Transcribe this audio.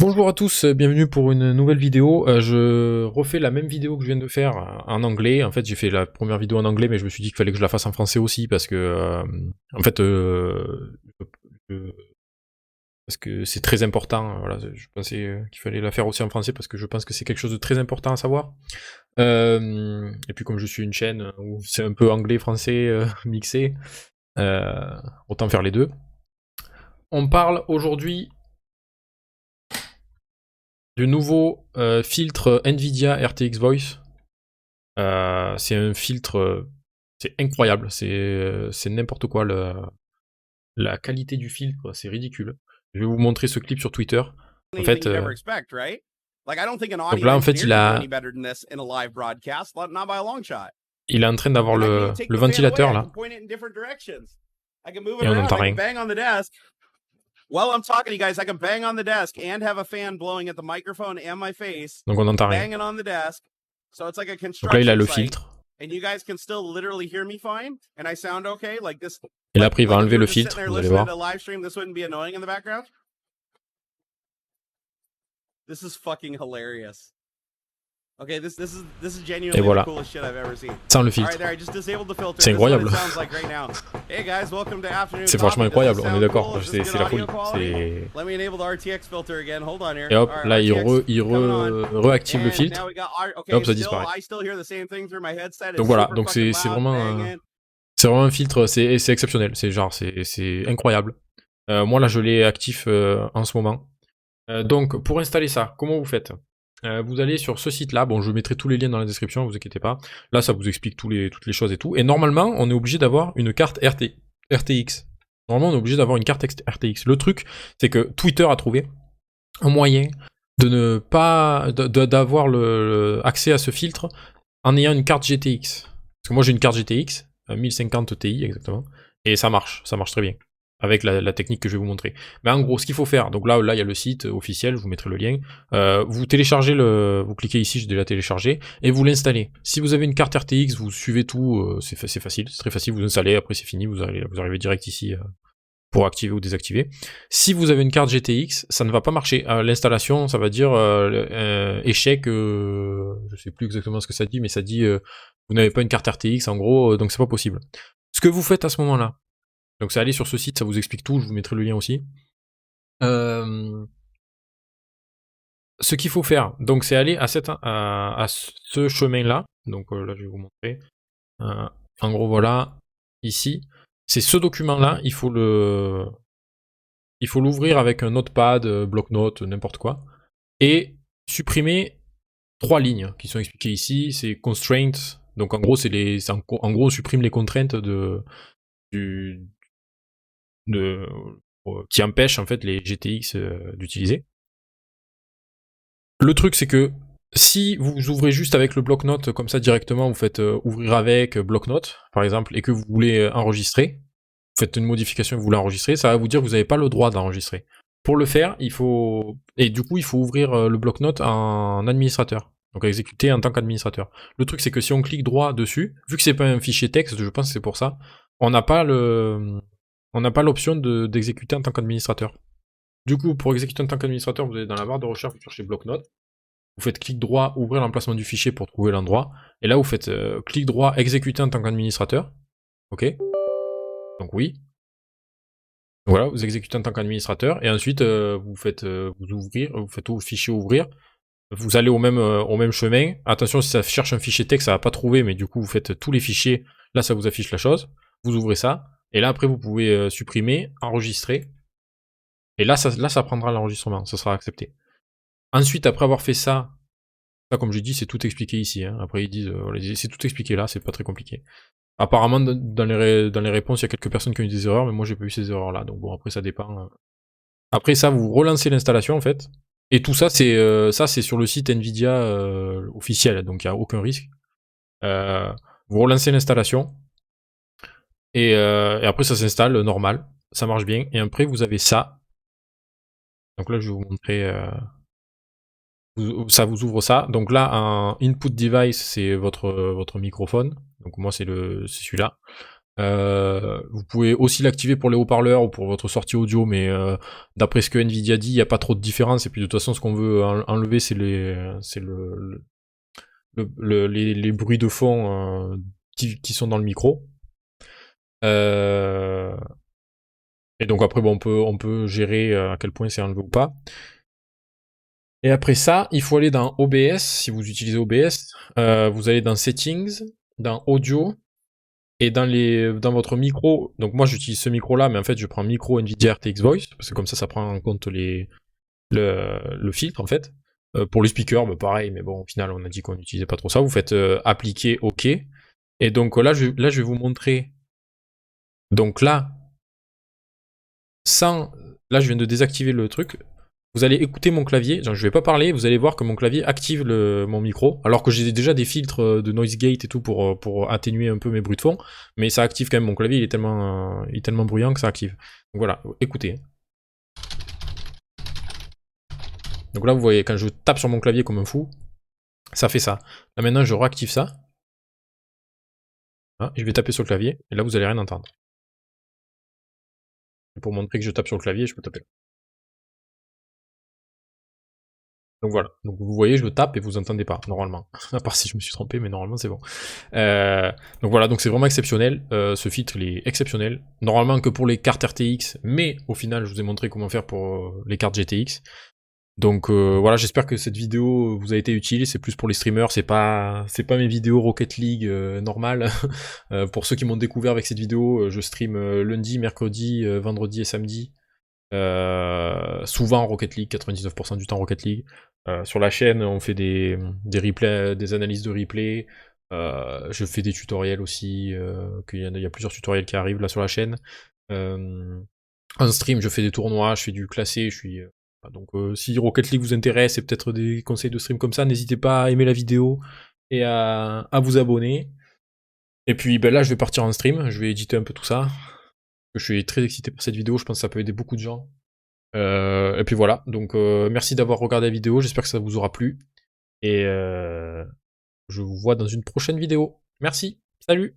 Bonjour à tous, bienvenue pour une nouvelle vidéo. Je refais la même vidéo que je viens de faire en anglais. En fait, j'ai fait la première vidéo en anglais, mais je me suis dit qu'il fallait que je la fasse en français aussi parce que, en fait, je- parce que c'est très important. Voilà, je pensais qu'il fallait la faire aussi en français parce que je pense que c'est quelque chose de très important à savoir. Et puis comme je suis une chaîne où c'est un peu anglais-français mixé, autant faire les deux. On parle aujourd'hui du nouveau filtre Nvidia RTX Voice. C'est un filtre, c'est incroyable, c'est n'importe quoi, la qualité du filtre, c'est ridicule. Je vais vous montrer ce clip sur Twitter. En fait, donc là, en fait, il est en train d'avoir le ventilateur là, et on n'entend rien. While I'm talking to you guys, I can bang on the desk and have a fan blowing at the microphone and my face. Donc on n'entend rien. Banging on the desk. So it's like a Donc là, il a construction le site. filtre. And you guys can still literally hear me fine. And I sound okay. Like this. Et là, après, il va like if enlever you le were just sitting filtre, there vous allez listening voir. to live stream, this wouldn't be annoying in the background. This is fucking hilarious. Okay, this is genuinely voilà. the coolest shit I've ever seen. Sans le filtre. All right, there, I just disabled the filter. C'est incroyable. Like right now. Hey guys, welcome to Afternoon C'est franchement Coffee. incroyable, on est d'accord. Cool? C'est la folie. Let me enable the RTX filter again. Hold on here. Et hop, là, il réactive le And filtre. okay, Et hop, ça disparaît. Donc voilà, donc c'est vraiment un filtre, c'est exceptionnel, c'est incroyable. Moi là je l'ai actif en ce moment. Donc pour installer ça, comment vous faites? Vous allez sur ce site là, bon je mettrai tous les liens dans la description, vous inquiétez pas. Là ça vous explique toutes les choses et tout. Et normalement on est obligé d'avoir une carte RTX. Normalement on est obligé d'avoir une carte RTX. Le truc c'est que Twitter a trouvé un moyen de ne pas d'avoir accès à ce filtre en ayant une carte GTX. Parce que moi j'ai une carte GTX, 1050 Ti exactement, et ça marche très bien, avec la technique que je vais vous montrer. Mais en gros, ce qu'il faut faire, donc là il y a le site officiel, je vous mettrai le lien, vous téléchargez vous cliquez ici, j'ai déjà téléchargé, et vous l'installez. Si vous avez une carte RTX, vous suivez tout, c'est facile, c'est très facile, vous installez, après c'est fini, vous arrivez direct ici pour activer ou désactiver. Si vous avez une carte GTX, ça ne va pas marcher. L'installation, ça va dire échec, je sais plus exactement ce que ça dit, mais ça dit vous n'avez pas une carte RTX, en gros, donc c'est pas possible. Ce que vous faites à ce moment-là, donc c'est aller sur ce site, ça vous explique tout, je vous mettrai le lien aussi. Ce qu'il faut faire, donc c'est aller à ce chemin-là, donc là je vais vous montrer. En gros voilà, ici, c'est ce document-là, il faut l'ouvrir avec un notepad, bloc-notes, n'importe quoi, et supprimer 3 lignes qui sont expliquées ici. C'est constraints, donc en gros en gros on supprime les contraintes qui empêchent en fait les GTX d'utiliser. Le truc c'est que si vous ouvrez juste avec le bloc-notes comme ça directement, vous faites ouvrir avec bloc-notes par exemple, et que vous voulez enregistrer, vous faites une modification et vous voulez enregistrer, ça va vous dire que vous n'avez pas le droit d'enregistrer. Pour le faire, il faut ouvrir le bloc-notes en administrateur, donc à exécuter en tant qu'administrateur. Le truc c'est que si on clique droit dessus, vu que c'est pas un fichier texte, je pense que c'est pour ça, on n'a pas l'option d'exécuter en tant qu'administrateur. Du coup, pour exécuter en tant qu'administrateur, vous allez dans la barre de recherche, vous cherchez bloc-notes, vous faites clic droit, ouvrir l'emplacement du fichier pour trouver l'endroit, et là vous faites clic droit, exécuter en tant qu'administrateur, ok. Donc oui. Voilà, vous exécutez en tant qu'administrateur, et ensuite vous faites au fichier ouvrir, vous allez au même chemin. Attention, si ça cherche un fichier texte, ça va pas trouver, mais du coup vous faites tous les fichiers, là ça vous affiche la chose, vous ouvrez ça, et là après vous pouvez supprimer, enregistrer, et là ça prendra l'enregistrement, ça sera accepté. Ensuite, après avoir fait ça comme je dis, c'est tout expliqué ici, hein. Après ils disent, c'est tout expliqué là, c'est pas très compliqué. Apparemment, dans les réponses, il y a quelques personnes qui ont eu des erreurs, mais moi j'ai pas eu ces erreurs-là, donc bon, après ça dépend. Après ça, vous relancez l'installation en fait, et tout ça, c'est sur le site Nvidia officiel, donc il n'y a aucun risque. Vous relancez l'installation, et après ça s'installe normal, ça marche bien, et après vous avez ça. Donc là, je vais vous montrer. Ça vous ouvre ça. Donc là, un input device, c'est votre microphone. Donc moi, c'est celui-là. Vous pouvez aussi l'activer pour les haut-parleurs ou pour votre sortie audio, mais d'après ce que Nvidia dit, il n'y a pas trop de différence. Et puis de toute façon, ce qu'on veut enlever, c'est les bruits de fond qui sont dans le micro. Et donc après, bon, on peut gérer à quel point c'est enlevé ou pas. Et après ça, il faut aller dans OBS, si vous utilisez OBS, vous allez dans Settings, dans Audio, et dans votre micro, donc moi j'utilise ce micro-là, mais en fait je prends micro Nvidia RTX Voice, parce que comme ça prend en compte le filtre en fait. Pour les speakers, bah, pareil, mais bon, au final on a dit qu'on n'utilisait pas trop ça. Vous faites appliquer OK, et donc là je vais vous montrer. Donc là, là je viens de désactiver le truc. Vous allez écouter mon clavier, genre, je vais pas parler, vous allez voir que mon clavier active mon micro, alors que j'ai déjà des filtres de noise gate et tout pour atténuer un peu mes bruits de fond, mais ça active quand même mon clavier, il est tellement bruyant que ça active. Donc voilà, écoutez. Donc là vous voyez, quand je tape sur mon clavier comme un fou, ça fait ça. Là maintenant je réactive ça. Hein, je vais taper sur le clavier, et là vous allez rien entendre. Et pour montrer que je tape sur le clavier, je peux taper. Donc voilà, donc vous voyez, je tape et vous entendez pas, normalement. À part si je me suis trompé, mais normalement c'est bon. Donc voilà, donc c'est vraiment exceptionnel. Ce filtre, il est exceptionnel. Normalement que pour les cartes RTX, mais au final, je vous ai montré comment faire pour les cartes GTX. Donc voilà, j'espère que cette vidéo vous a été utile. C'est plus pour les streamers, c'est pas mes vidéos Rocket League normales. Pour ceux qui m'ont découvert avec cette vidéo, je stream lundi, mercredi, vendredi et samedi. Souvent Rocket League, 99% du temps Rocket League. Sur la chaîne, on fait des replays, des analyses de replay. Je fais des tutoriels aussi. Il y a plusieurs tutoriels qui arrivent là sur la chaîne. En stream, je fais des tournois, je fais du classé. Donc si Rocket League vous intéresse et peut-être des conseils de stream comme ça, n'hésitez pas à aimer la vidéo et à vous abonner. Et puis ben là, je vais partir en stream. Je vais éditer un peu tout ça. Je suis très excité par cette vidéo. Je pense que ça peut aider beaucoup de gens. Et puis voilà, donc merci d'avoir regardé la vidéo, j'espère que ça vous aura plu. Et je vous vois dans une prochaine vidéo. Merci, salut!